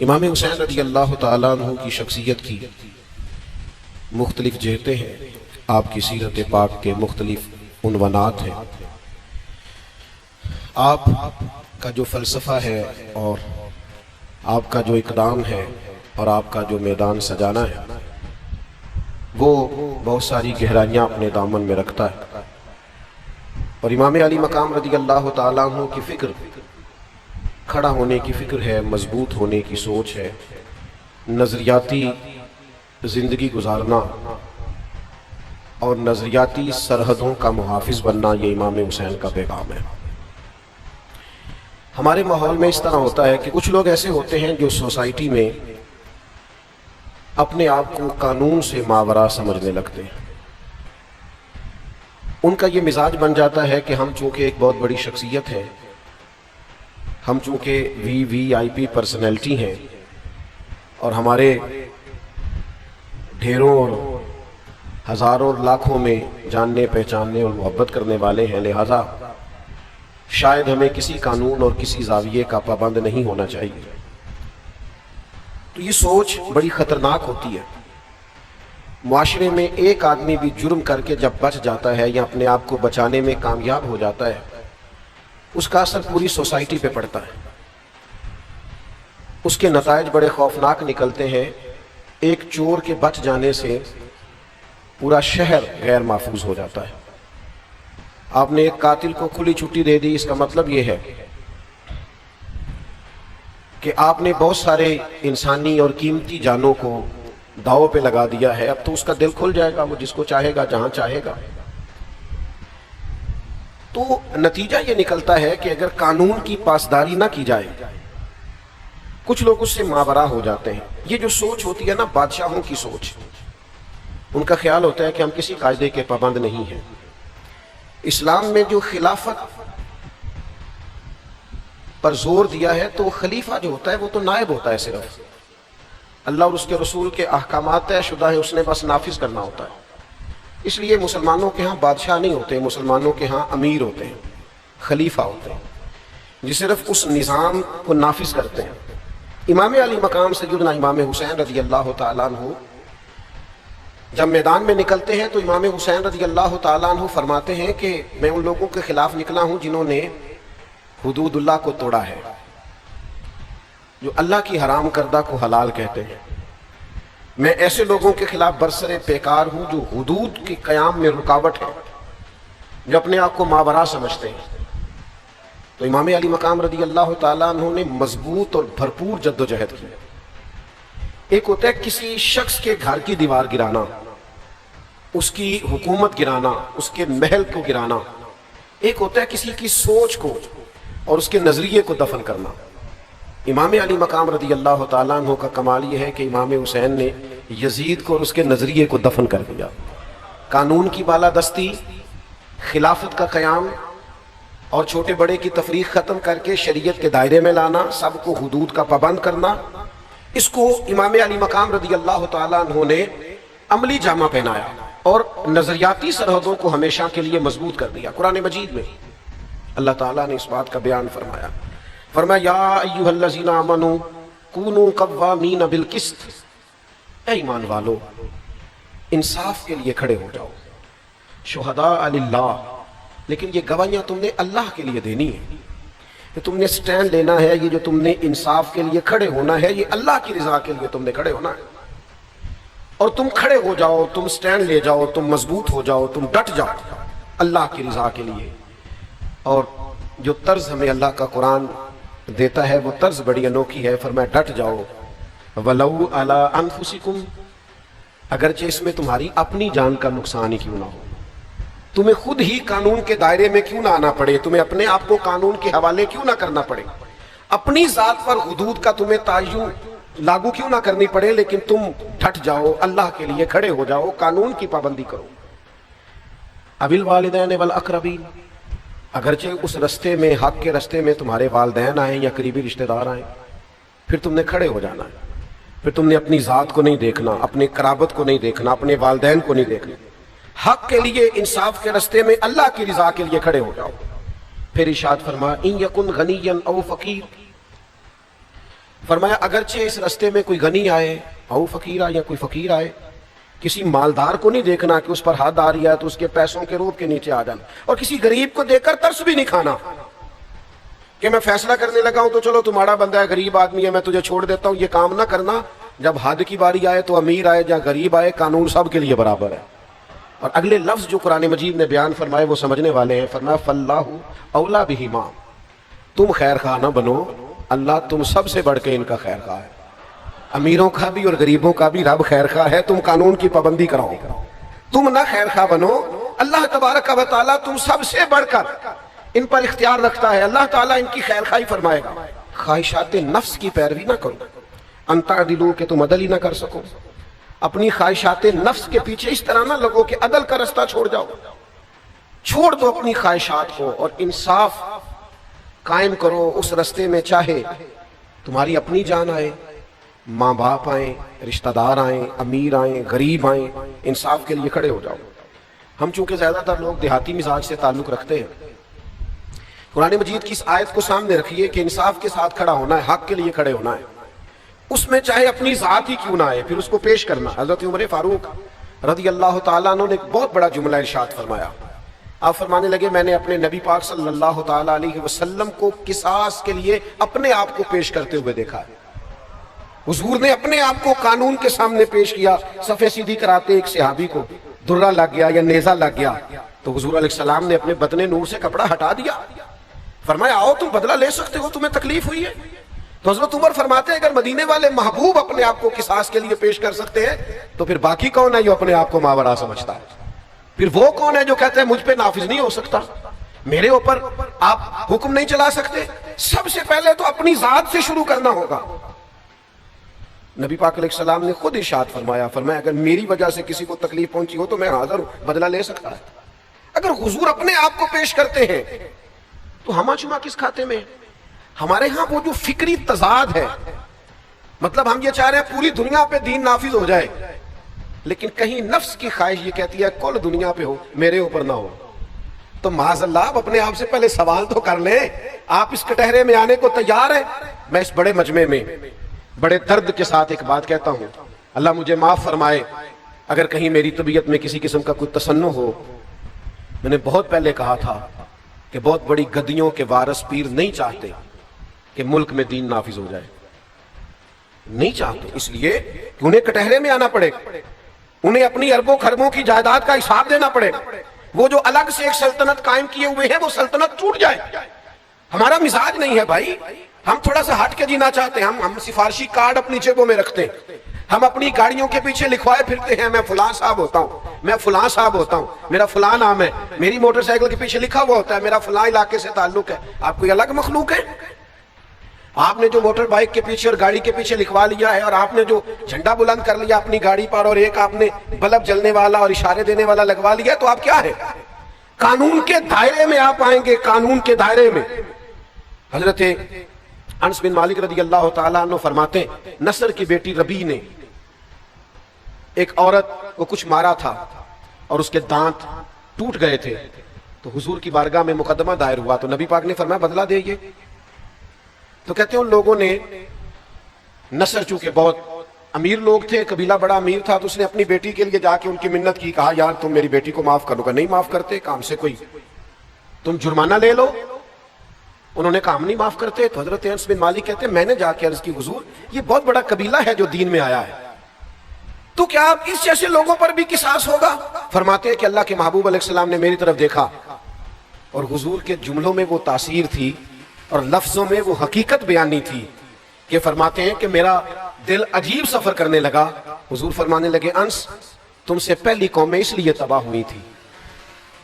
امام حسین رضی اللہ تعالیٰ عنہ کی شخصیت کی مختلف جہتیں ہیں، آپ کی سیرت پاک کے مختلف عنوانات ہیں۔ آپ کا جو فلسفہ ہے اور آپ کا جو اقدام ہے اور آپ کا جو میدان سجانا ہے وہ بہت ساری گہرائیاں اپنے دامن میں رکھتا ہے، اور امام علی مقام رضی اللہ تعالیٰ عنہ کی فکر کھڑا ہونے کی فکر ہے، مضبوط ہونے کی سوچ ہے، نظریاتی زندگی گزارنا اور نظریاتی سرحدوں کا محافظ بننا، یہ امام حسین کا پیغام ہے۔ ہمارے ماحول میں اس طرح ہوتا ہے کہ کچھ لوگ ایسے ہوتے ہیں جو سوسائٹی میں اپنے آپ کو قانون سے ماورا سمجھنے لگتے ہیں۔ ان کا یہ مزاج بن جاتا ہے کہ ہم چونکہ ایک بہت بڑی شخصیت ہے، ہم چونکہ وی آئی پی پرسنالٹی ہیں اور ہمارے ڈھیروں اور ہزاروں اور لاکھوں میں جاننے پہچاننے اور محبت کرنے والے ہیں، لہذا شاید ہمیں کسی قانون اور کسی زاویے کا پابند نہیں ہونا چاہیے۔ تو یہ سوچ بڑی خطرناک ہوتی ہے۔ معاشرے میں ایک آدمی بھی جرم کر کے جب بچ جاتا ہے یا اپنے آپ کو بچانے میں کامیاب ہو جاتا ہے، اس کا اثر پوری سوسائٹی پہ پڑتا ہے، اس کے نتائج بڑے خوفناک نکلتے ہیں۔ ایک چور کے بچ جانے سے پورا شہر غیر محفوظ ہو جاتا ہے۔ آپ نے ایک قاتل کو کھلی چھٹی دے دی، اس کا مطلب یہ ہے کہ آپ نے بہت سارے انسانی اور قیمتی جانوں کو داؤ پہ لگا دیا ہے۔ اب تو اس کا دل کھل جائے گا، وہ جس کو چاہے گا جہاں چاہے گا۔ تو نتیجہ یہ نکلتا ہے کہ اگر قانون کی پاسداری نہ کی جائے، کچھ لوگ اس سے ماورا ہو جاتے ہیں۔ یہ جو سوچ ہوتی ہے نا بادشاہوں کی سوچ، ان کا خیال ہوتا ہے کہ ہم کسی قاعدے کے پابند نہیں ہیں۔ اسلام میں جو خلافت پر زور دیا ہے تو خلیفہ جو ہوتا ہے وہ تو نائب ہوتا ہے، صرف اللہ اور اس کے رسول کے احکامات طے شدہ ہیں، اس نے بس نافذ کرنا ہوتا ہے۔ اس لیے مسلمانوں کے ہاں بادشاہ نہیں ہوتے، مسلمانوں کے ہاں امیر ہوتے ہیں، خلیفہ ہوتے ہیں، جو صرف اس نظام کو نافذ کرتے ہیں۔ امام علی مقام سیدنا امام حسین رضی اللہ تعالیٰ عنہ جب میدان میں نکلتے ہیں تو امام حسین رضی اللہ تعالیٰ عنہ فرماتے ہیں کہ میں ان لوگوں کے خلاف نکلا ہوں جنہوں نے حدود اللہ کو توڑا ہے، جو اللہ کی حرام کردہ کو حلال کہتے ہیں۔ میں ایسے لوگوں کے خلاف برسر پیکار ہوں جو حدود کے قیام میں رکاوٹ ہے، جو اپنے آپ کو ماورا سمجھتے ہیں۔ تو امام علی مقام رضی اللہ تعالیٰ عنہ نے مضبوط اور بھرپور جد و جہد کی۔ ایک ہوتا ہے کسی شخص کے گھر کی دیوار گرانا، اس کی حکومت گرانا، اس کے محل کو گرانا۔ ایک ہوتا ہے کسی کی سوچ کو اور اس کے نظریے کو دفن کرنا۔ امام علی مقام رضی اللہ تعالیٰ عنہ کا کمال یہ ہے کہ امام حسین نے یزید کو اور اس کے نظریے کو دفن کر دیا۔ قانون کی بالادستی، خلافت کا قیام اور چھوٹے بڑے کی تفریق ختم کر کے شریعت کے دائرے میں لانا، سب کو حدود کا پابند کرنا، اس کو امام علی مقام رضی اللہ تعالیٰ عنہ نے عملی جامہ پہنایا اور نظریاتی سرحدوں کو ہمیشہ کے لیے مضبوط کر دیا۔ قرآن مجید میں اللہ تعالیٰ نے اس بات کا بیان فرمایا، فرمایا یا ایھا الذین آمنوا کونوا قوامین بالقسط، اے ایمان والو انصاف کے لیے کھڑے ہو جاؤ، شہداء للہ، لیکن یہ گواہیاں تم نے اللہ کے لیے دینی ہے، کہ تم نے سٹینڈ لینا ہے، یہ جو تم نے انصاف کے لیے کھڑے ہونا ہے یہ اللہ کی رضا کے لیے تم نے کھڑے ہونا ہے۔ اور تم کھڑے ہو جاؤ، تم سٹینڈ لے جاؤ، تم مضبوط ہو جاؤ، تم ڈٹ جاؤ اللہ کی رضا کے لیے۔ اور جو طرز ہمیں اللہ کا قرآن دیتا ہے وہ طرز بڑی انوکھی ہے، فرمایا ڈٹ جاؤ، وَلَوْ عَلَىٰ أَنفُسِكُمْ، اگرچہ اس میں تمہاری اپنی جان کا نقصان ہی کیوں نہ ہو، تمہیں خود ہی قانون کے دائرے میں کیوں نہ آنا پڑے، تمہیں اپنے آپ کو قانون کے حوالے کیوں نہ کرنا پڑے، اپنی ذات پر حدود کا تمہیں تعین لاگو کیوں نہ کرنی پڑے، لیکن تم ڈٹ جاؤ، اللہ کے لیے کھڑے ہو جاؤ، قانون کی پابندی کرو۔ وَالْوَالِدَيْنِ وَالْأَقْرَبِينَ، اگرچہ اس رستے میں، حق کے رستے میں تمہارے والدین آئیں یا قریبی رشتہ دار آئیں، پھر تم نے کھڑے ہو جانا ہے، پھر تم نے اپنی ذات کو نہیں دیکھنا، اپنے قرابت کو نہیں دیکھنا، اپنے والدین کو نہیں دیکھنا، حق کے لیے، انصاف کے رستے میں اللہ کی رضا کے لیے کھڑے ہو جاؤ۔ پھر ارشاد فرمایا ان یکن غنیا او فقیر، فرمایا اگرچہ اس رستے میں کوئی غنی آئے او فقیر آئے یا کوئی فقیر آئے، کسی مالدار کو نہیں دیکھنا کہ اس پر حد آ رہی ہے تو اس کے پیسوں کے روپ کے نیچے آ جانا، اور کسی غریب کو دیکھ کر ترس بھی نہیں کھانا کہ میں فیصلہ کرنے لگا ہوں تو چلو تمہارا بندہ ہے، غریب آدمی ہے، میں تجھے چھوڑ دیتا ہوں، یہ کام نہ کرنا۔ جب حد کی باری آئے تو امیر آئے یا غریب آئے، قانون سب کے لیے برابر ہے۔ اور اگلے لفظ جو قرآن مجید نے بیان فرمائے وہ سمجھنے والے ہیں، فرمایا فاللہ اولا بہما، تم خیر خواہ نہ بنو، اللہ تم سب سے بڑھ کے ان کا خیر خواہ ہے۔ امیروں کا بھی اور غریبوں کا بھی رب خیر خواہ ہے، تم قانون کی پابندی کراؤ، تم نہ خیر خواہ بنو، اللہ تبارک و تعالیٰ تم سب سے بڑھ کر ان پر اختیار رکھتا ہے، اللہ تعالیٰ ان کی خیر خواہی فرمائے گا۔ خواہشات نفس کی پیروی نہ کرو، ان تعدلوا کہ تم عدل ہی نہ کر سکو، اپنی خواہشات نفس کے پیچھے اس طرح نہ لگو کہ عدل کا رستہ چھوڑ جاؤ، چھوڑ دو اپنی خواہشات کو اور انصاف قائم کرو اس رستے میں، چاہے تمہاری اپنی جان آئے، ماں باپ آئیں، رشتہ دار آئیں، امیر آئیں، غریب آئیں، انصاف کے لیے کھڑے ہو جاؤ۔ ہم چونکہ زیادہ تر لوگ دیہاتی مزاج سے تعلق رکھتے ہیں، قرآن مجید کی اس آیت کو سامنے رکھیے کہ انصاف کے ساتھ کھڑا ہونا ہے، حق کے لیے کھڑے ہونا ہے، اس میں چاہے اپنی ذات ہی کیوں نہ آئے پھر اس کو پیش کرنا۔ حضرت عمر فاروق رضی اللہ تعالیٰ عنہ نے ایک بہت بڑا جملہ ارشاد فرمایا، آپ فرمانے لگے میں نے اپنے نبی پاک صلی اللہ تعالیٰ علیہ وسلم کو قصاص کے لیے اپنے آپ کو پیش کرتے ہوئے دیکھا ہے۔ حضور نے اپنے آپ کو قانون کے سامنے پیش کیا، صفے سیدھی کراتے ایک صحابی کو درہ لگ گیا یا نیزہ لگ گیا تو حضور علیہ السلام نے اپنے بدن نور سے کپڑا ہٹا دیا، فرمایا آؤ تم بدلہ لے سکتے ہو، تمہیں تکلیف ہوئی ہے۔ تو حضرت عمر فرماتے ہیں اگر مدینے والے محبوب اپنے آپ کو قصاص کے لیے پیش کر سکتے ہیں تو پھر باقی کون ہے جو اپنے آپ کو ماورا سمجھتا ہے؟ پھر وہ کون ہے جو کہتے ہیں مجھ پہ نافذ نہیں ہو سکتا، میرے اوپر آپ حکم نہیں چلا سکتے؟ سب سے پہلے تو اپنی ذات سے شروع کرنا ہوگا۔ نبی پاک علیہ السلام نے خود ارشاد فرمایا اگر میری وجہ سے کسی کو تکلیف پہنچی ہو تو میں حاضر ہوں، بدلہ لے سکتا ہے۔ اگر حضور اپنے آپ کو پیش کرتے ہیں تو ہما چما کس کھاتے میں؟ ہمارے ہاں وہ جو فکری تضاد ہے، مطلب ہم یہ چاہ رہے ہیں پوری دنیا پہ دین نافذ ہو جائے، لیکن کہیں نفس کی خواہش یہ کہتی ہے کل دنیا پہ ہو میرے اوپر نہ ہو، تو معاذ اللہ آپ اپنے آپ سے پہلے سوال تو کر لیں، آپ اس کٹہرے میں آنے کو تیار ہیں؟ میں اس بڑے مجمع میں بڑے درد کے ساتھ ایک بات کہتا ہوں، اللہ مجھے معاف فرمائے اگر کہیں میری طبیعت میں کسی قسم کا کوئی تصنع ہو۔ میں نے بہت پہلے کہا تھا کہ بہت بڑی گدیوں کے وارث پیر نہیں چاہتے کہ ملک میں دین نافذ ہو جائے، نہیں چاہتے، اس لیے کہ انہیں کٹہرے میں آنا پڑے، انہیں اپنی اربوں خربوں کی جائیداد کا حساب دینا پڑے، وہ جو الگ سے ایک سلطنت قائم کیے ہوئے ہیں وہ سلطنت ٹوٹ جائے۔ ہمارا مزاج نہیں ہے بھائی، ہم تھوڑا سا ہٹ کے جینا چاہتے ہیں، ہم سفارشی کارڈ اپنی جیبوں میں رکھتے ہیں، ہم اپنی گاڑیوں کے پیچھے لکھوائے پھرتے ہیں میں فلاں صاحب ہوتا ہوں، میں فلاں صاحب ہوتا ہوں، میرا فلاں نام ہے، میری موٹر سائیکل کے پیچھے لکھا ہوا ہوتا ہے میرا فلاں علاقے سے تعلق ہے۔ آپ کوئی الگ مخلوق ہے؟ آپ نے جو موٹر بائک کے پیچھے اور گاڑی کے پیچھے لکھوا لیا ہے، اور آپ نے جو جھنڈا بلند کر لیا اپنی گاڑی پر، اور ایک آپ نے بلب جلنے والا اور اشارے دینے والا لگوا لیا، تو آپ کیا ہے؟ قانون کے دائرے میں آپ آئیں گے، قانون کے دائرے میں۔ حضرت انس بن مالک رضی اللہ تعالیٰ عنہ فرماتے ہیں نصر کی بیٹی ربی نے ایک عورت کو کچھ مارا تھا اور اس کے دانت ٹوٹ گئے تھے، تو حضور کی بارگاہ میں مقدمہ دائر ہوا، تو نبی پاک نے فرمایا بدلہ دے یہ، تو کہتے ہیں ان لوگوں نے، نصر چونکہ بہت امیر لوگ تھے، قبیلہ بڑا امیر تھا، تو اس نے اپنی بیٹی کے لیے جا کے ان کی منت کی، کہا یار تم میری بیٹی کو معاف کرو گا؟ نہیں معاف کرتے، کام سے کوئی تم جرمانہ لے لو۔ انہوں نے کہا ہم نہیں معاف کرتے، تو حضرت انس بن مالک کہتے ہیں میں نے جا کے عرض کی حضور یہ بہت بڑا قبیلہ ہے جو دین میں آیا ہے، تو کیا آپ اس جیسے لوگوں پر بھی قصاص ہوگا؟ فرماتے ہیں کہ اللہ کے محبوب علیہ السلام نے میری طرف دیکھا اور حضور کے جملوں میں وہ تاثیر تھی اور لفظوں میں وہ حقیقت بیانی تھی کہ فرماتے ہیں کہ میرا دل عجیب سفر کرنے لگا۔ حضور فرمانے لگے انس تم سے پہلی قومیں اس لیے تباہ ہوئی تھی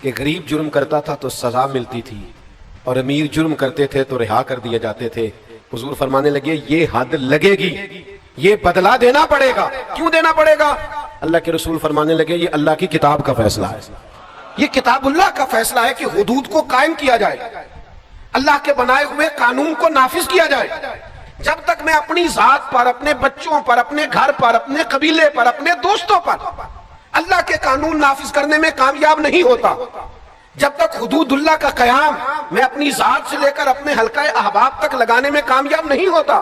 کہ غریب جرم کرتا تھا تو سزا ملتی تھی اور امیر جرم کرتے تھے تو رہا کر دیے جاتے تھے۔ حضور فرمانے لگے یہ حد لگے گی، یہ بدلہ دینا پڑے گا۔ کیوں دینا پڑے گا؟ اللہ کے رسول فرمانے لگے یہ اللہ کی کتاب کا فیصلہ ہے، یہ کتاب اللہ کا فیصلہ ہے کہ حدود کو قائم کیا جائے، اللہ کے بنائے ہوئے قانون کو نافذ کیا جائے۔ جب تک میں اپنی ذات پر، اپنے بچوں پر، اپنے گھر پر، اپنے قبیلے پر، اپنے دوستوں پر اللہ کے قانون نافذ کرنے میں کامیاب نہیں ہوتا، جب تک حدود اللہ کا قیام میں اپنی ذات سے لے کر اپنے حلقہ احباب تک لگانے میں کامیاب نہیں ہوتا،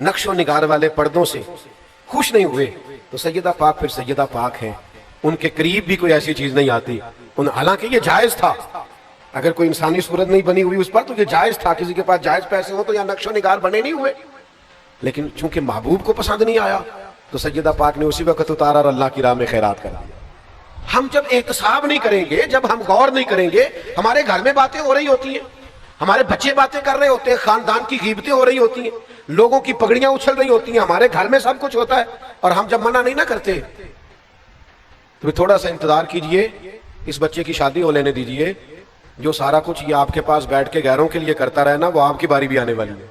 نقش و نگار والے پردوں سے خوش نہیں ہوئے تو سیدہ پاک پھر سیدہ پاک ہیں، ان کے قریب بھی کوئی ایسی چیز نہیں آتی۔ حالانکہ یہ جائز تھا، اگر کوئی انسانی صورت نہیں بنی ہوئی اس پر تو یہ جائز تھا، کسی کے پاس جائز پیسے ہو تو یا نقش و نگار بنے نہیں ہوئے، لیکن چونکہ محبوب کو پسند نہیں آیا تو سیدہ پاک نے اسی وقت اتارا اور اللہ کی راہ میں خیرات کر دیا۔ ہم جب احتساب نہیں کریں گے، جب ہم غور نہیں کریں گے، ہمارے گھر میں باتیں ہو رہی ہوتی ہیں، ہمارے بچے باتیں کر رہے ہوتے ہیں، خاندان کی غیبتیں ہو رہی ہوتی ہیں، لوگوں کی پگڑیاں اچھل رہی ہوتی ہیں، ہمارے گھر میں سب کچھ ہوتا ہے، اور ہم جب منع نہیں نہ کرتے تو پھر تھوڑا سا انتظار کیجئے، اس بچے کی شادی ہو لینے دیجئے، جو سارا کچھ یہ آپ کے پاس بیٹھ کے غیروں کے لیے کرتا رہے نا، وہ آپ کی باری بھی آنے والی ہے،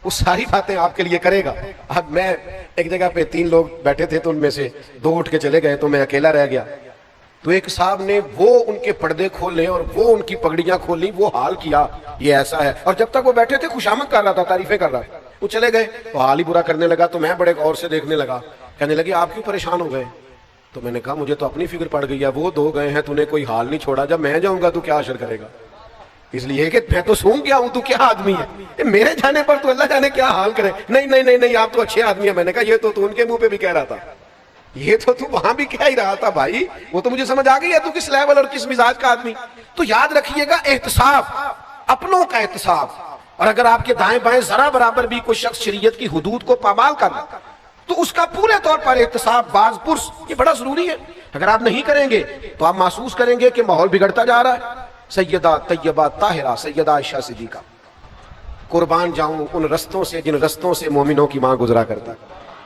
وہ ساری باتیں آپ کے لیے کرے گا۔ اب میں ایک جگہ پہ 3 لوگ بیٹھے تھے تو ان میں سے 2 اٹھ کے چلے گئے تو میں اکیلا رہ گیا، تو ایک صاحب نے وہ ان کے پردے کھولے اور وہ ان کی پگڑیاں کھولی، وہ حال کیا یہ ایسا ہے، اور جب تک وہ بیٹھے تھے خوشامد کر رہا تھا، تعریفیں کر رہا تھا، وہ چلے گئے تو حال ہی برا کرنے لگا، تو میں بڑے غور سے دیکھنے لگا، کہنے لگے آپ کیوں پریشان ہو گئے؟ تو میں نے کہا مجھے تو اپنی فکر پڑ گئی ہے، وہ 2 گئے ہیں، تو نے کوئی حال نہیں چھوڑا، جب میں جاؤں گا تو کیا اشر کرے گا؟ اس لیے کہ میں تو سونگ گیا ہوں، تو کیا آدمی ہے، میرے جانے پر تو اللہ جانے کیا حال کرے۔ نہیں نہیں نہیں نہیں، آپ تو اچھے آدمی ہیں۔ میں نے کہا یہ تو ان کے منہ پہ بھی کہہ رہا تھا، یہ تو وہاں بھی کہہ ہی رہا تھا بھائی، وہ تو مجھے سمجھ آ گئی ہے تو کس لیول اور کس مزاج کا آدمی۔ تو یاد رکھیے گا احتساب، اپنوں کا احتساب، اور اگر آپ کے دائیں بائیں ذرا برابر بھی کوئی شخص شریعت کی حدود کو پامال کرنا تو اس کا پورے طور پر احتساب باز پرس یہ بڑا ضروری ہے۔ اگر آپ نہیں کریں گے تو آپ محسوس کریں گے کہ ماحول بگڑتا جا رہا ہے۔ سیدہ طیبہ طاہرہ سیدہ عائشہ صدیقہ، قربان جاؤں ان رستوں سے جن رستوں سے مومنوں کی ماں گزرا کرتا،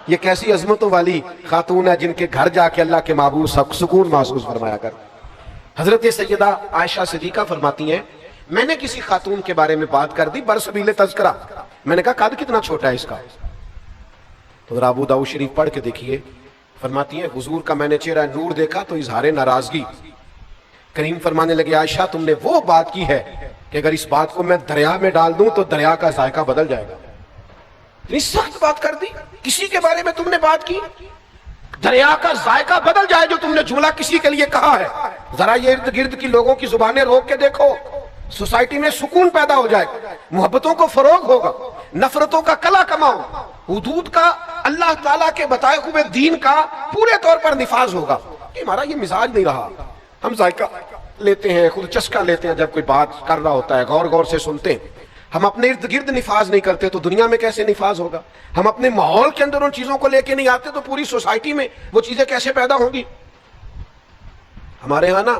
یہ کیسی عظمتوں والی خاتون ہے جن کے گھر جا کے اللہ کے محبوب سکون محسوس فرمایا کر۔ حضرت سیدہ عائشہ صدیقہ فرماتی ہیں میں نے کسی خاتون کے بارے میں بات کر دی برسبیل تذکرہ، میں نے کہا قد کتنا چھوٹا ہے اس کا، تو ذرا ابو داؤد شریف پڑھ کے دیکھیے، فرماتی ہیں حضور کا میں نے چہرہ نور دیکھا تو اظہار ناراضگی، کریم فرمانے لگے عائشہ تم نے وہ بات کی ہے کہ اگر اس بات کو میں دریا میں ڈال دوں تو دریا کا ذائقہ بدل جائے گا۔ اتنی سخت بات کر دی، کسی کے بارے میں تم نے بات کی دریا کا ذائقہ بدل جائے، جو تم نے جملہ کسی کے لیے کہا ہے۔ ذرا یہ ارد گرد کی لوگوں کی زبانیں روک کے دیکھو، سوسائٹی میں سکون پیدا ہو جائے، محبتوں کو فروغ ہوگا، نفرتوں کا کلا کماؤ، حدود کا اللہ تعالیٰ کے بتائے ہوئے دین کا پورے طور پر نفاذ ہوگا۔ کہ ہمارا یہ مزاج نہیں رہا، ہم ذائقہ لیتے ہیں، خود چسکا لیتے ہیں، جب کوئی بات کر رہا ہوتا ہے غور غور سے سنتے ہیں، ہم اپنے ارد گرد نفاذ نہیں کرتے تو دنیا میں کیسے نفاذ ہوگا؟ ہم اپنے ماحول کے اندر ان چیزوں کو لے کے نہیں آتے تو پوری سوسائٹی میں وہ چیزیں کیسے پیدا ہوں گی؟ ہمارے ہاں نا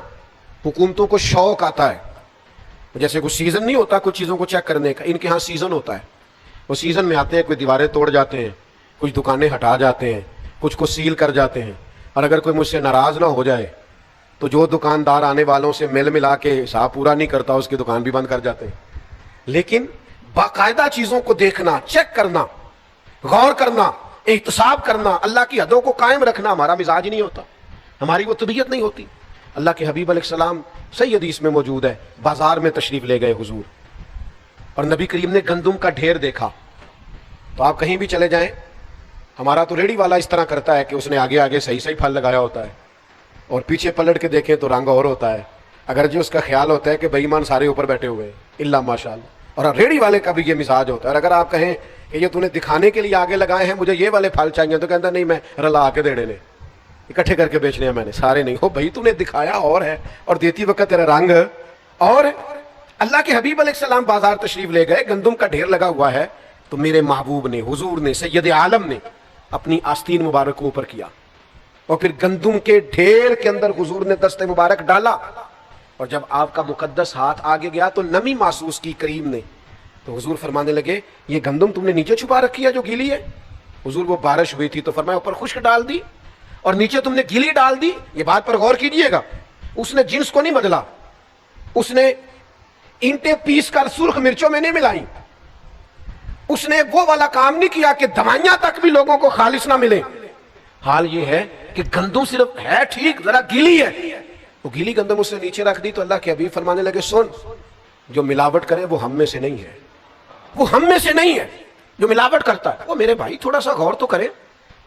حکومتوں کو شوق آتا ہے، جیسے کوئی سیزن نہیں ہوتا کچھ چیزوں کو چیک کرنے کا، ان کے ہاں سیزن ہوتا ہے، وہ سیزن میں آتے ہیں، کوئی دیواریں توڑ جاتے ہیں، کچھ دکانیں ہٹا جاتے ہیں، کچھ کو سیل کر جاتے ہیں، اور اگر کوئی مجھ سے ناراض نہ ہو جائے تو جو دکاندار آنے والوں سے مل ملا کے حساب پورا نہیں کرتا اس کی دکان بھی بند کر جاتے ہیں۔ لیکن باقاعدہ چیزوں کو دیکھنا، چیک کرنا، غور کرنا، احتساب کرنا، اللہ کی حدوں کو قائم رکھنا ہمارا مزاج نہیں ہوتا، ہماری وہ طبیعت نہیں ہوتی۔ اللہ کے حبیب علیہ السلام صحیح حدیث میں موجود ہے، بازار میں تشریف لے گئے حضور، اور نبی کریم نے گندم کا ڈھیر دیکھا۔ تو آپ کہیں بھی چلے جائیں، ہمارا تو ریڑھی والا اس طرح کرتا ہے کہ اس نے آگے آگے صحیح صحیح پھل لگایا ہوتا ہے، اور پیچھے پلٹ کے دیکھیں تو رنگ اور ہوتا ہے، اگر جو اس کا خیال ہوتا ہے کہ بے ایمان سارے اوپر بیٹھے ہوئے ہیں الا ماشاءاللہ۔ اور ریڑھی والے کا بھی یہ مزاج ہوتا ہے، اور اگر آپ کہیں کہ یہ تو نے دکھانے کے لیے آگے لگائے ہیں، مجھے یہ والے پھل چاہیے، تو کہتا نہیں میں رلا کے دینے نے اکٹھے کر کے بیچنے ہیں میں نے، سارے نہیں ہو بھائی، تو نے دکھایا اور ہے اور دیتی وقت تیرا رنگ اور ہے۔ اللہ کے حبیب علیہ السلام بازار تشریف لے گئے، گندم کا ڈھیر لگا ہوا ہے، تو میرے محبوب نے، حضور نے، سید عالم نے اپنی آستین مبارک کو اوپر کیا، اور پھر گندم کے ڈھیر کے اندر حضور نے دست مبارک ڈالا، اور جب آپ کا مقدس ہاتھ آگے گیا تو نمی محسوس کی کریم نے، تو حضور فرمانے لگے یہ گندم تم نے نیچے چھپا رکھی ہے جو گیلی ہے؟ حضور وہ بارش ہوئی تھی تو فرمایا اوپر خشک ڈال دی اور نیچے تم نے گیلی ڈال دی۔ یہ بات پر غور کیجئے گا، اس نے جنس کو نہیں بدلا، اس نے اینٹیں پیس کر سرخ مرچوں میں نہیں ملائی، اس نے وہ والا کام نہیں کیا کہ دوائیاں تک بھی لوگوں کو خالص نہ ملے۔ حال یہ ہے کہ گندم صرف ہے ٹھیک، ذرا گیلی ہے، وہ گیلی گندم اس نے نیچے رکھ دی، تو اللہ کے حبیب فرمانے لگے سن، جو ملاوٹ کرے وہ ہم میں سے نہیں ہے، وہ ہم میں سے نہیں ہے جو ملاوٹ کرتا ہے۔ وہ میرے بھائی تھوڑا سا غور تو کریں،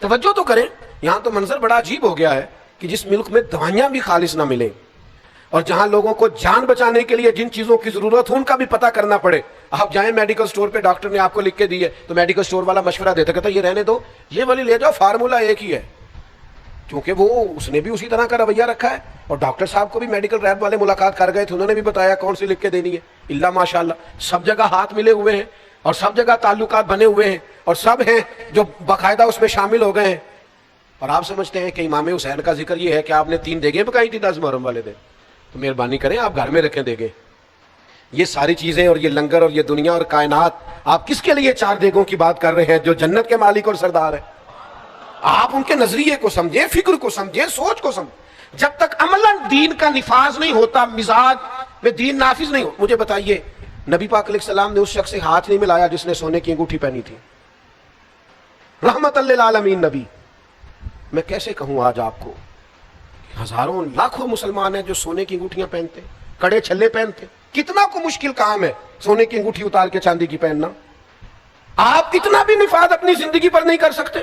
توجہ تو کریں، یہاں تو منظر بڑا عجیب ہو گیا ہے کہ جس ملک میں دوائیاں بھی خالص نہ ملیں اور جہاں لوگوں کو جان بچانے کے لیے جن چیزوں کی ضرورت ہو ان کا بھی پتہ کرنا پڑے. آپ جائیں میڈیکل سٹور پہ، ڈاکٹر نے آپ کو لکھ کے دی ہے تو میڈیکل سٹور والا مشورہ دیتا کہتا یہ رہنے دو، یہ والی لے جاؤ، فارمولا ایک ہی ہے، کیونکہ وہ اس نے بھی اسی طرح کا رویہ رکھا ہے. اور ڈاکٹر صاحب کو بھی میڈیکل ریپ والے ملاقات کر گئے تھے، انہوں نے بھی بتایا کون سی لکھ کے دینی ہے. اللہ ماشاء اللہ سب جگہ ہاتھ ملے ہوئے ہیں اور سب جگہ تعلقات بنے ہوئے ہیں اور سب ہیں جو باقاعدہ اس میں شامل ہو گئے ہیں. اور آپ سمجھتے ہیں کہ امام حسین کا ذکر یہ ہے کہ آپ نے 3 دیگیں پکائی تھی 10 محرم والے دن، تو مہربانی کریں آپ گھر میں رکھیں دیگیں. یہ ساری چیزیں اور یہ لنگر اور یہ دنیا اور کائنات، آپ کس کے لیے 4 دیگوں کی بات کر رہے ہیں جو جنت کے مالک اور سردار ہیں؟ آپ ان کے نظریے کو سمجھیں، فکر کو سمجھیں، سوچ کو سمجھیں. جب تک عملاً دین کا نفاذ نہیں ہوتا، مزاج میں دین نافذ نہیں ہو. مجھے بتائیے نبی پاک علیہ السلام نے اس شخص سے ہاتھ نہیں ملایا جس نے سونے کی انگوٹھی پہنی تھی، رحمت للعالمین نبی. میں کیسے کہوں آج آپ کو، ہزاروں لاکھوں مسلمان ہیں جو سونے کی انگوٹھیاں پہنتے، کڑے چھلے پہنتے. کتنا کو مشکل کام ہے سونے کی انگوٹھی اتار کے چاندی کی پہننا. آپ اتنا بھی نفاذ اپنی زندگی پر نہیں کر سکتے،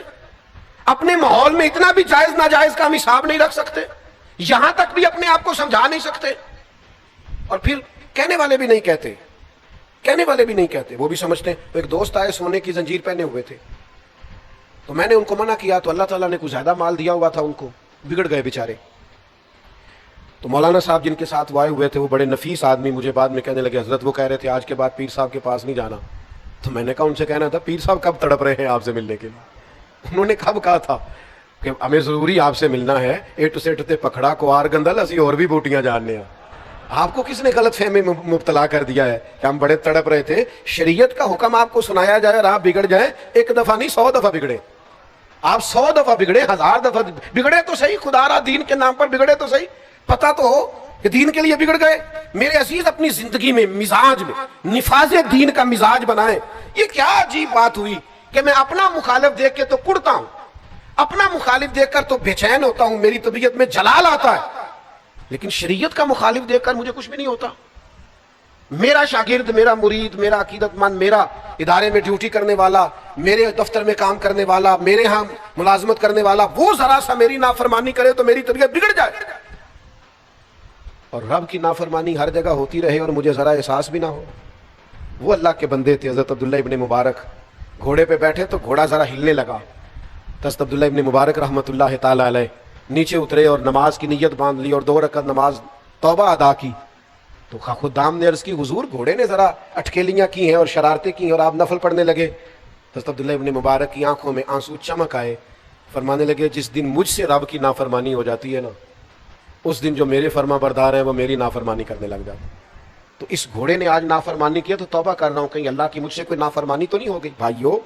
اپنے ماحول میں اتنا بھی جائز ناجائز کا ہم حساب نہیں رکھ سکتے، یہاں تک بھی اپنے آپ کو سمجھا نہیں سکتے. اور پھر کہنے والے بھی نہیں کہتے، کہنے والے بھی نہیں کہتے، وہ بھی سمجھتے ہیں. ایک دوست آئے سونے کی زنجیر پہنے ہوئے تھے، تو میں نے ان کو منع کیا تو اللہ تعالیٰ نے کچھ زیادہ مال دیا ہوا تھا ان کو، بگڑ گئے بیچارے. تو مولانا صاحب جن کے ساتھ وہ آئے ہوئے تھے وہ بڑے نفیس آدمی مجھے بعد میں کہنے لگے حضرت وہ کہہ رہے تھے آج کے بعد پیر صاحب کے پاس نہیں جانا. تو میں نے کہا ان سے کہنا تھا پیر صاحب کب تڑپ رہے ہیں آپ سے ملنے کے لیے. انہوں نے کب کہا تھا کہ ہمیں ضروری آپ سے ملنا ہے، ایٹ سیٹ تے پکڑا کوار گندل اسی اور بھی بوٹیاں جاننے ہیں. آپ کو کس نے غلط فہمی میں مبتلا کر دیا ہے کہ ہم بڑے تڑپ رہے تھے؟ شریعت کا حکم آپ کو سنایا جائے اور آپ بگڑ جائیں، ایک دفعہ نہیں 100 دفعہ بگڑے. آپ 100 دفعہ بگڑے، 1000 دفعہ بگڑے تو صحیح، خدا را دین کے نام پر بگڑے تو صحیح، پتہ تو ہو کہ دین کے لیے بگڑ گئے. میرے عزیز اپنی زندگی میں مزاج میں نفاذ دین کا مزاج بنائیں. یہ کیا عجیب بات ہوئی کہ میں اپنا مخالف دیکھ کے تو کڑتا ہوں، اپنا مخالف دیکھ کر تو بے چین ہوتا ہوں، میری طبیعت میں جلال آتا ہے، لیکن شریعت کا مخالف دیکھ کر مجھے کچھ بھی نہیں ہوتا. میرا شاگرد، میرا مرید، میرا عقیدت مند، میرا ادارے میں ڈیوٹی کرنے والا، میرے دفتر میں کام کرنے والا، میرے ہاں ملازمت کرنے والا، وہ ذرا سا میری نافرمانی کرے تو میری طبیعت بگڑ جائے. اور رب کی نافرمانی ہر جگہ ہوتی رہے اور مجھے ذرا احساس بھی نہ ہو. وہ اللہ کے بندے تھے حضرت عبداللہ ابن مبارک، گھوڑے پہ بیٹھے تو گھوڑا ذرا ہلنے لگا. حضرت عبداللہ ابن مبارک رحمت اللہ تعالی علیہ نیچے اترے اور نماز کی نیت باندھ لی اور 2 رکعت نماز توبہ ادا کی. تو خدام نے عرض کی حضور گھوڑے نے ذرا اٹکیلیاں کی ہیں اور شرارتیں کی ہیں اور آپ نفل پڑھنے لگے. حضرت عبداللہ ابن مبارک کی آنکھوں میں آنسو چمک آئے، فرمانے لگے جس دن مجھ سے رب کی نافرمانی ہو جاتی ہے نا، اس دن جو میرے فرما بردار ہیں وہ میری نافرمانی کرنے لگ جاتے. تو اس گھوڑے نے آج نافرمانی کیا تو توبہ کر رہا ہوں کہیں اللہ کی مجھ سے کوئی نافرمانی تو نہیں ہو گئی. بھائیو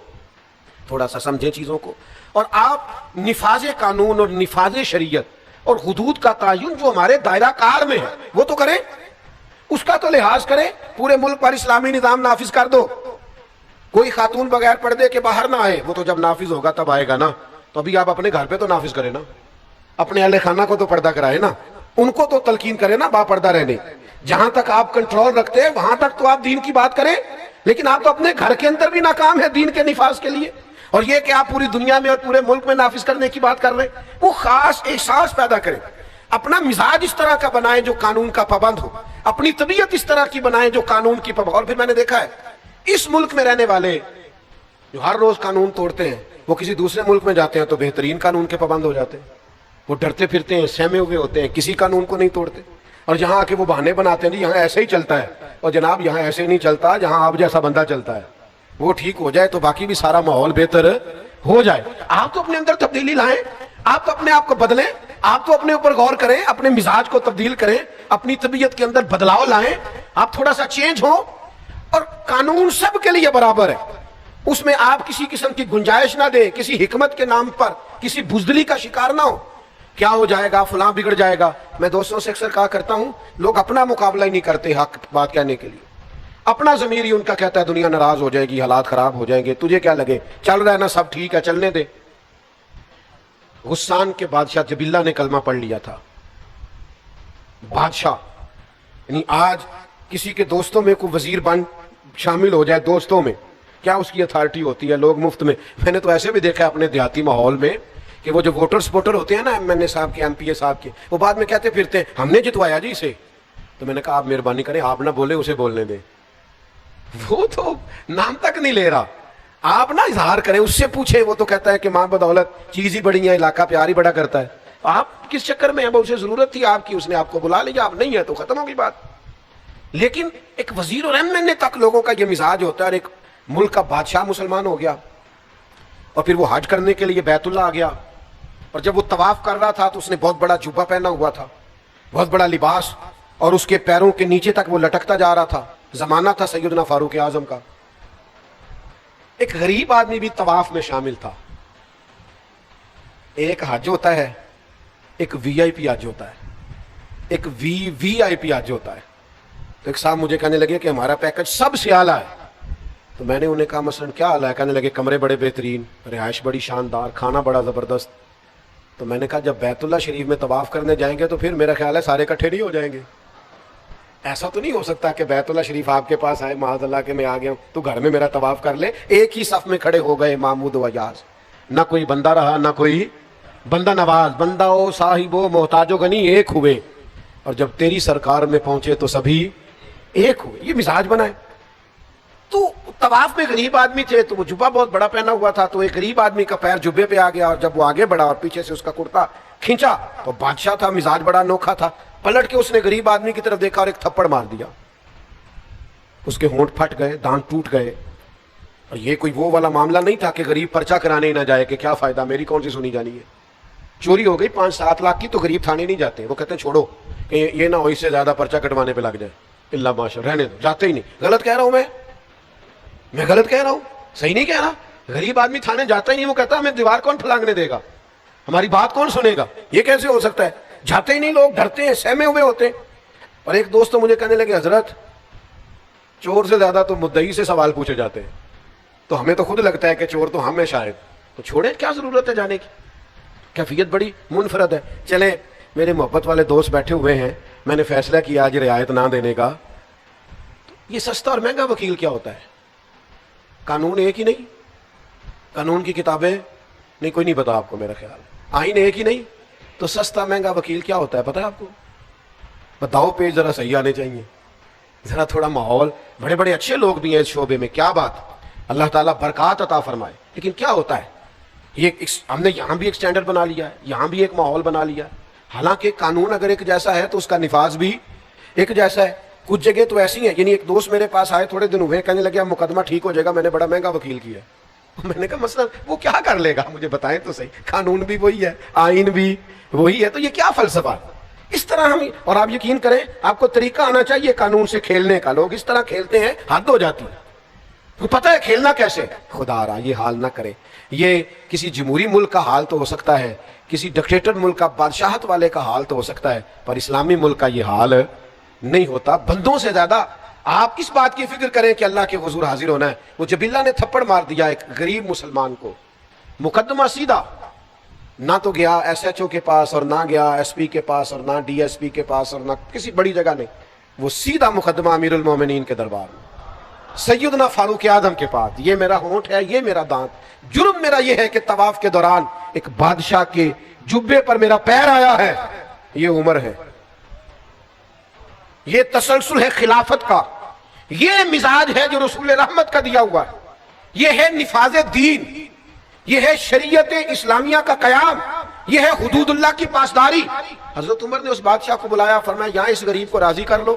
تھوڑا سا سمجھیں چیزوں کو. اور آپ نفاذ قانون اور نفاذ شریعت اور حدود کا تعین جو ہمارے دائرہ کار میں ہے وہ تو کریں، اس کا تو لحاظ کریں. پورے ملک پر اسلامی نظام نافذ کر دو، کوئی خاتون بغیر پردے کے باہر نہ آئے. وہ تو جب نافذ ہوگا تب آئے گا نا. تو ابھی آپ اپنے گھر پہ تو نافذ کریں نا، اپنے اہل خانہ کو تو پردہ کرائے نا، ان کو تو تلقین کرے نا با پردہ رہنے. جہاں تک آپ کنٹرول رکھتے ہیں وہاں تک تو آپ دین کی بات کریں، لیکن آپ تو اپنے گھر کے اندر بھی ناکام ہے دین کے نفاذ کے لیے. اور یہ کہ آپ پوری دنیا میں اور پورے ملک میں نافذ کرنے کی بات کر رہے ہیں. وہ خاص احساس پیدا کریں، اپنا مزاج اس طرح کا بنائیں جو قانون کا پابند ہو، اپنی طبیعت اس طرح کی بنائیں جو قانون کی پابند. اور پھر میں نے دیکھا ہے اس ملک میں رہنے والے جو ہر روز قانون توڑتے ہیں وہ کسی دوسرے ملک میں جاتے ہیں تو بہترین قانون کے پابند ہو جاتے ہیں. وہ ڈرتے پھرتے ہیں، سہمے ہوئے ہوتے ہیں، کسی قانون کو نہیں توڑتے. اور جہاں آ کے وہ بہانے بناتے ہیں جی یہاں ایسے ہی چلتا ہے، اور جناب یہاں ایسے نہیں چلتا، جہاں آپ جیسا بندہ چلتا ہے وہ ٹھیک ہو جائے تو باقی بھی سارا ماحول بہتر ہو جائے. آپ تو اپنے اندر تبدیلی لائیں، آپ تو اپنے آپ کو بدلیں، آپ تو اپنے اوپر غور کریں، اپنے مزاج کو تبدیل کریں، اپنی طبیعت کے اندر بدلاؤ لائیں، آپ تھوڑا سا چینج ہو. اور قانون سب کے لیے برابر ہے، اس میں آپ کسی قسم کی گنجائش نہ دیں، کسی حکمت کے نام پر کسی بزدلی کا شکار نہ ہو. کیا ہو جائے گا، فلاں بگڑ جائے گا. میں دوستوں سے اکثر کہا کرتا ہوں لوگ اپنا مقابلہ ہی نہیں کرتے حق بات کہنے کے لیے. اپنا ضمیر ہی ان کا کہتا ہے دنیا ناراض ہو جائے گی، حالات خراب ہو جائیں گے، تجھے کیا لگے، چل رہا ہے نا سب ٹھیک ہے چلنے دے. غسان کے بادشاہ جبیلہ نے کلمہ پڑھ لیا تھا. بادشاہ یعنی آج کسی کے دوستوں میں کوئی وزیر بن شامل ہو جائے دوستوں میں، کیا اس کی اتھارٹی ہوتی ہے؟ لوگ مفت میں. میں نے تو ایسے بھی دیکھا ہے اپنے دیہاتی ماحول میں کہ وہ جو ووٹر سپورٹر ہوتے ہیں نا ایم این اے صاحب کے، ایم پی اے صاحب کے، وہ بعد میں کہتے پھرتے ہیں ہم نے جتوایا جی اسے. تو میں نے کہا آپ مہربانی کریں آپ نہ بولے اسے بولنے دیں، وہ تو نام تک نہیں لے رہا، آپ نہ اظہار کریں، اس سے پوچھیں، وہ تو کہتا ہے کہ ماں بدولت چیز ہی بڑی ہے، علاقہ پیار ہی بڑا کرتا ہے، آپ کس چکر میں ہیں؟ اسے ضرورت تھی آپ کی، اس نے آپ کو بلا لیا، آپ نہیں ہے تو ختم ہوگی بات۔ لیکن ایک وزیر اور ایم این اے تک لوگوں کا یہ مزاج ہوتا ہے، اور ایک ملک کا بادشاہ مسلمان ہو گیا، اور پھر وہ حج کرنے کے لیے بیت اللہ آ گیا، اور جب وہ طواف کر رہا تھا تو اس نے بہت بڑا جوبہ پہنا ہوا تھا، بہت بڑا لباس، اور اس کے پیروں کے نیچے تک وہ لٹکتا جا رہا تھا، زمانہ تھا سیدنا فاروق اعظم کا۔ ایک غریب آدمی بھی طواف میں شامل تھا۔ ایک حج ہوتا ہے، ایک وی آئی پی حج ہوتا ہے، ایک وی آئی پی حج ہوتا ہے۔ تو ایک صاحب مجھے کہنے لگے کہ ہمارا پیکج سب سے اعلیٰ ہے، تو میں نے انہیں کہا مثلاً کیا اعلیٰ ہے؟ کہنے لگے کمرے بڑے بہترین، رہائش بڑی شاندار، کھانا بڑا زبردست۔ تو میں نے کہا جب بیت اللہ شریف میں طواف کرنے جائیں گے تو پھر میرا خیال ہے سارے اکٹھے نہیں ہو جائیں گے، ایسا تو نہیں ہو سکتا کہ بیت اللہ شریف آپ کے پاس آئے، معاذ اللہ کہ میں آ گیا ہوں تو گھر میں میرا طواف کر لے۔ ایک ہی صف میں کھڑے ہو گئے محمود و ایاز، نہ کوئی بندہ رہا نہ کوئی بندہ نواز، بندہ ہو صاحب ہو محتاج و غنی ایک ہوئے، اور جب تیری سرکار میں پہنچے تو سبھی ایک ہوئے۔ یہ مزاج بنا ہے۔ تو طواف میں غریب آدمی تھے تو وہ جبہ بہت بڑا پہنا ہوا تھا، تو ایک غریب آدمی کا پیر جبے پہ آ گیا، اور جب وہ آگے بڑھا اور پیچھے سے اس کا کرتا کھینچا تو بادشاہ تھا، مزاج بڑا انوکھا تھا، پلٹ کے اس نے غریب آدمی کی طرف دیکھا اور ایک تھپڑ مار دیا، اس کے ہونٹ پھٹ گئے، دانت ٹوٹ گئے۔ اور یہ کوئی وہ والا معاملہ نہیں تھا کہ غریب پرچہ کرانے ہی نہ جائے کہ کیا فائدہ، میری کون سی سنی جانی ہے، چوری ہو گئی 5-7 لاکھ کی تو غریب تھانے نہیں جاتے، وہ کہتے ہیں چھوڑو کہ یہ نہ ہو اس سے زیادہ پرچہ کٹوانے پہ لگ جائے، اللہ ماشاء رہنے دو، جاتے ہی نہیں۔ غلط کہہ رہا ہوں میں غلط کہہ رہا ہوں، صحیح نہیں کہہ رہا۔ غریب آدمی تھانے جاتا ہی نہیں، وہ کہتا ہمیں دیوار کون پھلانگنے دے گا، ہماری بات کون سنے گا، یہ کیسے ہو سکتا ہے؟ جاتے ہی نہیں، لوگ ڈرتے ہیں، سہمے ہوئے ہوتے ہیں۔ اور ایک دوست تو مجھے کہنے لگے حضرت چور سے زیادہ تو مدعی سے سوال پوچھے جاتے ہیں، تو ہمیں تو خود لگتا ہے کہ چور تو ہم ہیں شاید، تو چھوڑیں، کیا ضرورت ہے جانے کی، کیفیت بڑی منفرد ہے۔ چلیں میرے محبت والے دوست بیٹھے ہوئے ہیں، میں نے فیصلہ کیا آج رعایت نہ دینے کا۔ یہ سستا اور مہنگا وکیل کیا ہوتا ہے؟ قانون ایک ہی نہیں، قانون کی کتابیں نہیں، کوئی نہیں پتا آپ کو، میرا خیال آئین ایک ہی نہیں، تو سستا مہنگا وکیل کیا ہوتا ہے پتہ ہے آپ کو؟ بتاؤ پیج ذرا صحیح آنے چاہیے، ذرا تھوڑا ماحول، بڑے بڑے اچھے لوگ بھی ہیں اس شعبے میں، کیا بات، اللہ تعالیٰ برکات عطا فرمائے، لیکن کیا ہوتا ہے یہ ہم نے یہاں بھی ایک سٹینڈرڈ بنا لیا ہے، یہاں بھی ایک ماحول بنا لیا ہے، حالانکہ قانون اگر ایک جیسا ہے تو اس کا نفاذ بھی ایک جیسا ہے۔ کچھ جگہ تو ایسی ہیں، یعنی ایک دوست میرے پاس آئے تھوڑے دن ہوئے، کہنے لگے اب مقدمہ ٹھیک ہو جائے گا، میں نے بڑا مہنگا وکیل کیا ہے۔ میں نے کہا مثلا وہ کیا کر لے گا، مجھے بتائیں تو صحیح، قانون بھی وہی ہے، آئین بھی وہی ہے، تو یہ کیا فلسفہ؟ اس طرح ہم، اور آپ یقین کریں آپ کو طریقہ آنا چاہیے قانون سے کھیلنے کا، لوگ اس طرح کھیلتے ہیں حد ہو جاتی ہے۔ تو پتہ ہے کھیلنا کیسے؟ خدا را یہ حال نہ کرے، یہ کسی جمہوری ملک کا حال تو ہو سکتا ہے، کسی ڈکٹیٹر ملک کا، بادشاہت والے کا حال تو ہو سکتا ہے، پر اسلامی ملک کا یہ حال نہیں ہوتا۔ بندوں سے زیادہ آپ اس بات کی فکر کریں کہ اللہ کے حضور حاضر ہونا ہے۔ وہ جب اللہ نے تھپڑ مار دیا ایک غریب مسلمان کو، مقدمہ سیدھا، نہ تو گیا ایس ایچ او کے پاس، اور نہ گیا ایس پی کے پاس، اور نہ ڈی ایس پی کے پاس، اور نہ کسی بڑی جگہ نہیں، وہ سیدھا مقدمہ امیر المومنین کے دربار میں، سیدنا فاروق اعظم کے پاس۔ یہ میرا ہونٹ ہے، یہ میرا دانت، جرم میرا یہ ہے کہ طواف کے دوران ایک بادشاہ کے جبے پر میرا پیر آیا ہے، یہ عمر ہے، یہ تسلسل ہے خلافت کا، یہ مزاج ہے جو رسول رحمت کا دیا ہوا ہے، یہ ہے نفاذ دین، یہ ہے شریعت اسلامیہ کا قیام، یہ ہے حدود اللہ کی پاسداری۔ حضرت عمر نے اس بادشاہ کو بلایا، فرمایا یہاں اس غریب کو راضی کر لو،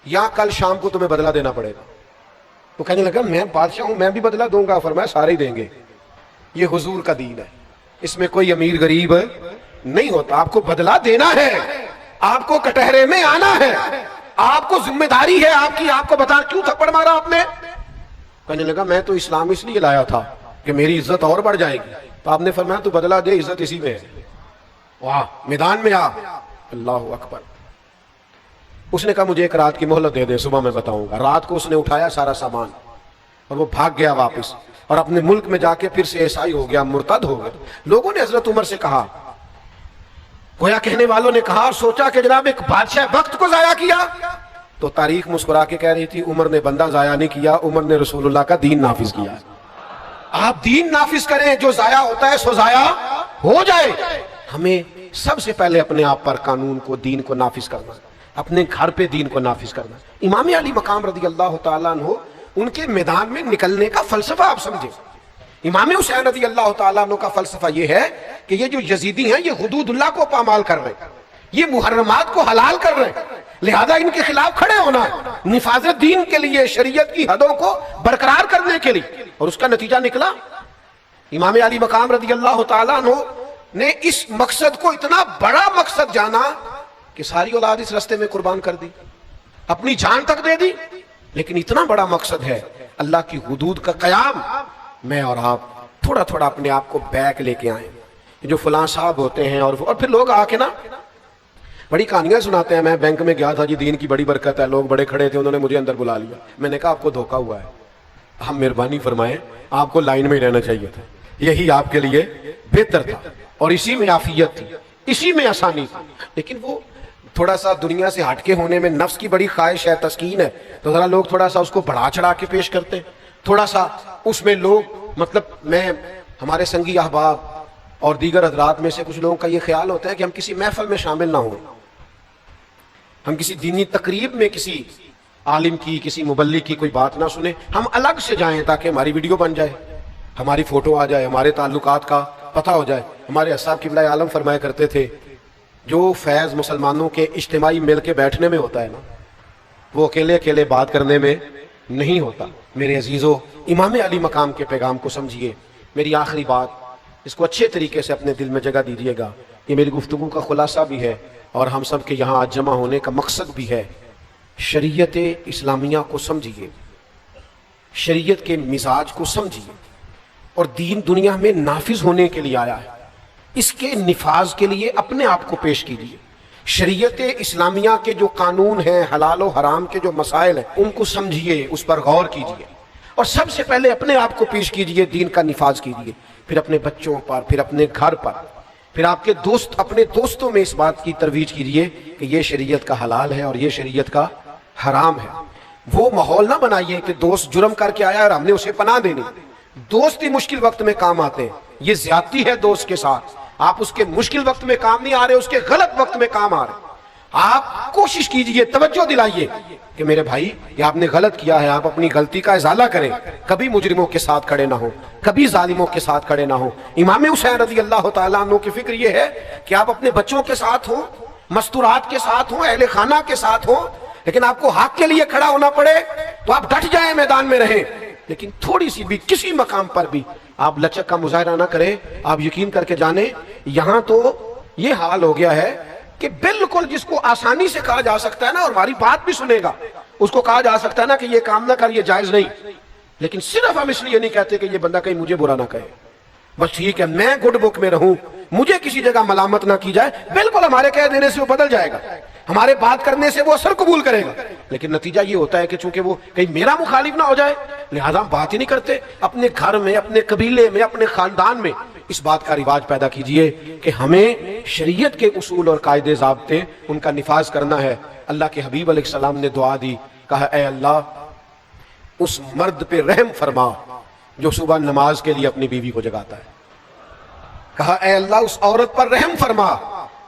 یا کل شام کو تمہیں بدلہ دینا پڑے گا۔ وہ کہنے لگا میں بادشاہ ہوں، میں بھی بدلہ دوں گا۔ فرمایا سارے ہی دیں گے، یہ حضور کا دین ہے، اس میں کوئی امیر غریب نہیں ہوتا، آپ کو بدلہ دینا ہے، آپ کو کٹہرے میں آنا ہے، آپ کو ذمہ داری ہے آپ کی۔ آپ کو بتا کیوں تھپڑ مارا آپ نے؟ کہنے لگا میں تو اسلام اس لیے لایا تھا کہ میری عزت اور بڑھ جائے گی۔ تو آپ نے فرمایا تو بدلہ دے، عزت اسی میں ہے، واہ میدان میں آ، اللہ اکبر۔ اس نے کہا مجھے ایک رات کی مہلت دے دے، صبح میں بتاؤں گا۔ رات کو اس نے اٹھایا سارا سامان اور وہ بھاگ گیا واپس، اور اپنے ملک میں جا کے پھر سے عیسائی ہو گیا، مرتد ہو گیا۔ لوگوں نے حضرت عمر سے کہا، گویا کہنے والوں نے کہا اور سوچا کہ جناب ایک بادشاہ وقت کو ضائع کیا، تو تاریخ مسکرا کے کہہ رہی تھی عمر نے بندہ ضائع نہیں کیا، عمر نے رسول اللہ کا دین نافذ کیا۔ آپ دین نافذ کریں، جو ضائع ہوتا ہے سو ضائع ہو جائے۔ ہمیں سب سے پہلے اپنے آپ پر قانون کو، دین کو نافذ کرنا، اپنے گھر پہ دین کو نافذ کرنا. امام علی مقام رضی اللہ تعالیٰ عنہ ان کے میدان میں نکلنے کا فلسفہ آپ سمجھیں. امام حسین رضی اللہ تعالیٰ عنہ کا فلسفہ یہ ہے کہ یہ جو یزیدی ہیں یہ حدود اللہ کو پامال کر رہے ہیں, یہ محرمات کو حلال کر رہے ہیں, لہذا ان کے خلاف کھڑے ہونا ہے نفاذ دین کے لیے, شریعت کی حدوں کو برقرار کرنے کے لیے. اور اس کا نتیجہ نکلا امام علی مقام رضی اللہ تعالیٰ عنہ نے اس مقصد کو اتنا بڑا مقصد جانا کہ ساری اولاد اس راستے میں قربان کر دی, اپنی جان تک دے دی. لیکن اتنا بڑا مقصد ہے اللہ کی حدود کا قیام. میں اور آپ تھوڑا تھوڑا اپنے آپ کو بیک لے کے آئیں. جو فلاں صاحب ہوتے ہیں اور پھر لوگ آ کے نا بڑی کہانیاں سناتے ہیں. میں بینک میں گیا تھا جی, دین کی بڑی برکت ہے, لوگ بڑے کھڑے تھے, انہوں نے مجھے اندر بلا لیا. میں نے کہا آپ کو دھوکا ہوا ہے, ہم مہربانی فرمائیں, آپ کو لائن میں ہی رہنا چاہیے تھا, یہی آپ کے لیے بہتر تھا, اور اسی میں عافیت تھی, اسی میں آسانی تھی. لیکن وہ تھوڑا سا دنیا سے ہٹ کے ہونے میں نفس کی بڑی خواہش ہے, تسکین ہے, تو ذرا لوگ تھوڑا سا اس کو بڑھا چڑھا کے پیش کرتے ہیں. تھوڑا سا اس میں لوگ میں ہمارے سنگی احباب اور دیگر حضرات میں سے کچھ لوگوں کا یہ خیال ہوتا ہے کہ ہم کسی محفل میں شامل نہ ہوں, ہم کسی دینی تقریب میں کسی عالم کی, کسی مبلغ کی کوئی بات نہ سنیں, ہم الگ سے جائیں تاکہ ہماری ویڈیو بن جائے, ہماری فوٹو آ جائے, ہمارے تعلقات کا پتہ ہو جائے. ہمارے اصحاب قبلہ عالم فرمایا کرتے تھے جو فیض مسلمانوں کے اجتماعی مل کے بیٹھنے میں ہوتا ہے نا, وہ اکیلے اکیلے بات کرنے میں نہیں ہوتا. میرے عزیزو, امام علی مقام کے پیغام کو سمجھیے. میری آخری بات, اس کو اچھے طریقے سے اپنے دل میں جگہ دیجیے گا. یہ میری گفتگو کا خلاصہ بھی ہے اور ہم سب کے یہاں آج جمع ہونے کا مقصد بھی ہے. شریعت اسلامیہ کو سمجھیے, شریعت کے مزاج کو سمجھیے, اور دین دنیا میں نافذ ہونے کے لیے آیا ہے, اس کے نفاذ کے لیے اپنے آپ کو پیش کیجیے. شریعت اسلامیہ کے جو قانون ہیں, حلال و حرام کے جو مسائل ہیں, ان کو سمجھیے, اس پر غور کیجیے, اور سب سے پہلے اپنے آپ کو پیش کیجیے, دین کا نفاذ کیجیے, پھر اپنے بچوں پر, پھر اپنے گھر پر, پھر آپ کے دوست, اپنے دوستوں میں اس بات کی ترویج کیجیے کہ یہ شریعت کا حلال ہے اور یہ شریعت کا حرام ہے. وہ ماحول نہ بنائیے کہ دوست جرم کر کے آیا اور ہم نے اسے پناہ دینی. دوست ہی مشکل وقت میں کام آتے ہیں, یہ زیادتی ہے دوست کے ساتھ. آپ اس کے مشکل وقت میں کام نہیں آ رہے, اس کے غلط وقت میں کام آ رہے. آپ کوشش کیجئے, توجہ دلائیے کہ میرے بھائی یہ آپ نے غلط کیا ہے, آپ اپنی غلطی کا ازالہ کریں, کبھی مجرموں کے ساتھ کھڑے نہ ہوں, کبھی ظالموں کے ساتھ کھڑے نہ ہوں. امام حسین رضی اللہ تعالیٰ عنہ کی فکر یہ ہے کہ آپ اپنے بچوں کے ساتھ ہوں, مستورات کے ساتھ ہوں, اہل خانہ کے ساتھ ہوں, لیکن آپ کو حق کے لیے کھڑا ہونا پڑے تو آپ ڈٹ جائیں, میدان میں رہیں, لیکن تھوڑی سی بھی کسی مقام پر بھی آپ لچک کا مظاہرہ نہ کریں. آپ یقین کر کے جانیں, یہاں تو یہ حال ہو گیا ہے کہ بالکل جس کو آسانی سے کہا جا سکتا ہے نا, اور ہماری بات بھی سنے گا, اس کو کہا جا سکتا ہے نا کہ یہ کام نہ کر, یہ جائز نہیں, لیکن صرف ہم اس لیے نہیں کہتے کہ یہ بندہ کہیں مجھے برا نہ کہے, بس ٹھیک ہے میں گڈ بک میں رہوں, مجھے کسی جگہ ملامت نہ کی جائے. بالکل ہمارے کہہ دینے سے وہ بدل جائے گا, ہمارے بات کرنے سے وہ اثر قبول کرے گا, لیکن نتیجہ یہ ہوتا ہے کہ چونکہ وہ کہیں میرا مخالف نہ ہو جائے, لہذا ہم بات ہی نہیں کرتے. اپنے گھر میں, اپنے قبیلے میں, اپنے خاندان میں اس بات کا رواج پیدا کیجئے کہ ہمیں شریعت کے اصول اور قاعدے ضابطے ان کا نفاذ کرنا ہے. اللہ کے حبیب علیہ السلام نے دعا دی, کہا اے اللہ اس مرد پہ رحم فرما جو صبح نماز کے لیے اپنی بیوی کو جگاتا ہے. کہا اے اللہ اس عورت پر رحم فرما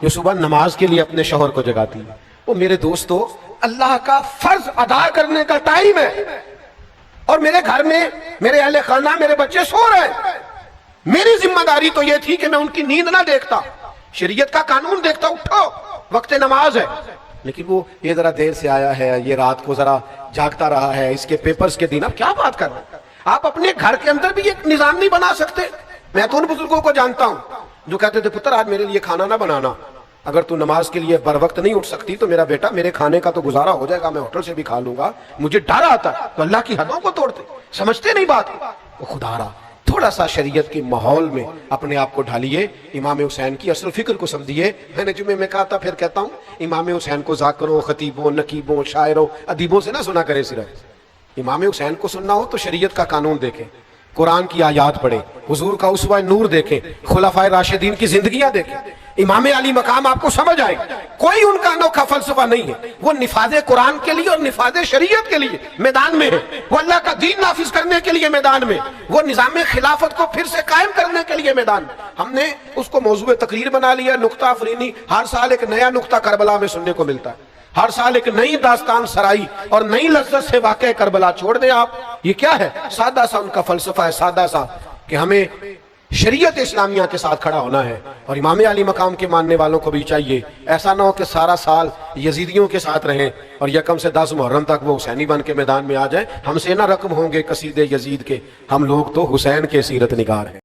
جو صبح نماز کے لیے اپنے شوہر کو جگاتی ہے. وہ میرے دوستو, اللہ کا فرض ادا کرنے کا ٹائم ہے, اور میرے گھر میں میرے اہل خانہ, میرے بچے سو رہے ہیں. میری ذمہ داری تو یہ تھی کہ میں ان کی نیند نہ دیکھتا, شریعت کا قانون دیکھتا, اٹھو وقت نماز ہے. لیکن وہ یہ ذرا دیر سے آیا ہے, یہ رات کو ذرا جاگتا رہا ہے, اس کے پیپرز کے دن. اب کیا بات کر رہے ہیں آپ؟ اپنے گھر کے اندر بھی ایک نظام نہیں بنا سکتے. میں تو ان بزرگوں کو جانتا ہوں جو کہتے تھے پتر آج میرے لیے کھانا نہ بنانا, اگر تو نماز کے لیے بر وقت نہیں اٹھ سکتی تو میرا بیٹا میرے کھانے کا تو گزارا ہو جائے گا, میں ہوٹل سے بھی کھا لوں گا, مجھے ڈر آتا ہے. تو اللہ کی حدوں کو توڑتے, سمجھتے نہیں بات کو. خدا را تھوڑا سا شریعت کے ماحول میں اپنے آپ کو ڈھالیے, امام حسین کی اصل فکر کو سمجھیے. میں نے جمعے میں کہا تھا, پھر کہتا ہوں, امام حسین کو ذاکروں, خطیبوں, نقیبوں, شاعروں, ادیبوں سے نہ سنا کرے. صرف امام حسین کو سننا ہو تو شریعت کا قانون دیکھیں, قرآن کی آیات پڑھیں, حضور کا اسوہ نور دیکھیں, خلفائے راشدین کی زندگیاں دیکھیں. امام علی مقام آپ کو سمجھ آئے گا. کوئی ان کا انوکھا فلسفہ نہیں ہے, وہ نفاذ قرآن کے لیے اور نفاذ شریعت کے لیے میدان میں ہے, وہ اللہ کا دین نافذ کرنے کے لیے میدان میں, وہ نظام خلافت کو پھر سے قائم کرنے کے لیے میدان میں. ہم نے اس کو موضوع تقریر بنا لیا, نقطہ افرینی, ہر سال ایک نیا نقطہ کربلا میں سننے کو ملتا ہے. ہر سال ایک نئی داستان سرائی اور نئی لذت سے واقع کربلا چھوڑ دیں آپ. یہ کیا ہے؟ سادہ سا ان کا فلسفہ ہے، سادہ سا، کہ ہمیں شریعت اسلامیہ کے ساتھ کھڑا ہونا ہے. اور امام علی مقام کے ماننے والوں کو بھی چاہیے ایسا نہ ہو کہ سارا سال یزیدیوں کے ساتھ رہیں اور یکم سے 10 محرم تک وہ حسینی بن کے میدان میں آ جائیں. ہم سے نہ رقم ہوں گے قصیدے یزید کے، ہم لوگ تو حسین کے سیرت نگار ہیں.